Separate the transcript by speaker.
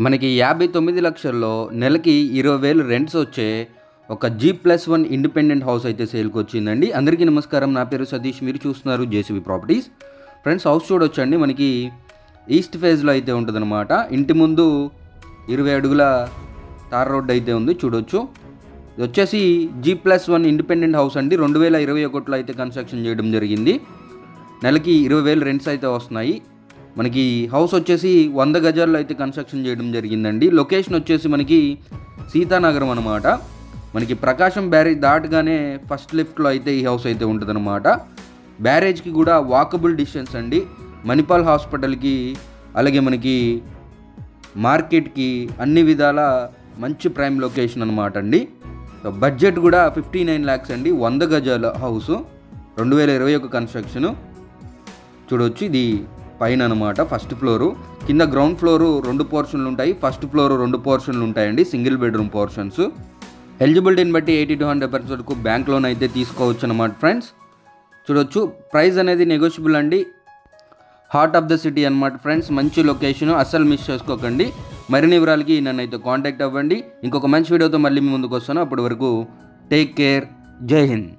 Speaker 1: మనకి 59 లక్షల్లో నెలకి 20,000 రెంట్స్ వచ్చే ఒక G+1 ఇండిపెండెంట్ హౌస్ అయితే సేల్కి వచ్చిందండి. అందరికీ నమస్కారం, నా పేరు సతీష్, మీరు చూస్తున్నారు జేసీబీ ప్రాపర్టీస్. ఫ్రెండ్స్, హౌస్ చూడొచ్చండి. మనకి ఈస్ట్ ఫేజ్లో అయితే ఉంటుందన్నమాట. ఇంటి ముందు 20 అడుగుల తార్ రోడ్ అయితే ఉంది, చూడొచ్చు. ఇది వచ్చేసి G+1 ఇండిపెండెంట్ హౌస్ అండి. 2021లో అయితే కన్స్ట్రక్షన్ చేయడం జరిగింది. నెలకి 20,000 రెంట్స్ అయితే వస్తున్నాయి. మనకి హౌస్ వచ్చేసి 100 గజాల్లో అయితే కన్స్ట్రక్షన్ చేయడం జరిగిందండి. లొకేషన్ వచ్చేసి మనకి సీతానగరం అనమాట. మనకి ప్రకాశం బ్యారేజ్ దాటగానే ఫస్ట్ లిఫ్ట్లో అయితే ఈ హౌస్ అయితే ఉంటుందన్నమాట. బ్యారేజ్కి కూడా వాకబుల్ డిస్టెన్స్ అండి. మణిపాల్ హాస్పిటల్కి, అలాగే మనకి మార్కెట్కి అన్ని విధాల మంచి ప్రైమ్ లొకేషన్ అనమాట అండి. బడ్జెట్ కూడా 59 lakhs అండి. 100 గజాల హౌసు, 2021 కన్స్ట్రక్షను. చూడవచ్చు, ఇది పైన అనమాట ఫస్ట్ ఫ్లోరు. కింద గ్రౌండ్ ఫ్లోరు 2 పోర్షన్లు ఉంటాయి, ఫస్ట్ ఫ్లోరు 2 పోర్షన్లు ఉంటాయండి, సింగిల్ బెడ్రూమ్ పోర్షన్స్. ఎలిజిబిలిటీని బట్టి 80 to 100% వరకు బ్యాంక్ లోన్ అయితే తీసుకోవచ్చు అనమాట. ఫ్రెండ్స్, చూడొచ్చు, ప్రైస్ అనేది నెగోషియబుల్ అండి. హార్ట్ ఆఫ్ ద సిటీ అనమాట ఫ్రెండ్స్. మంచి లొకేషన్, అస్సలు మిస్ చేసుకోకండి. మరిన్ని వివరాలకి నన్ను అయితే కాంటాక్ట్ అవ్వండి. ఇంకొక మంచి వీడియోతో మళ్ళీ మీ ముందుకు వస్తాను. అప్పటి వరకు టేక్ కేర్. జై హింద్.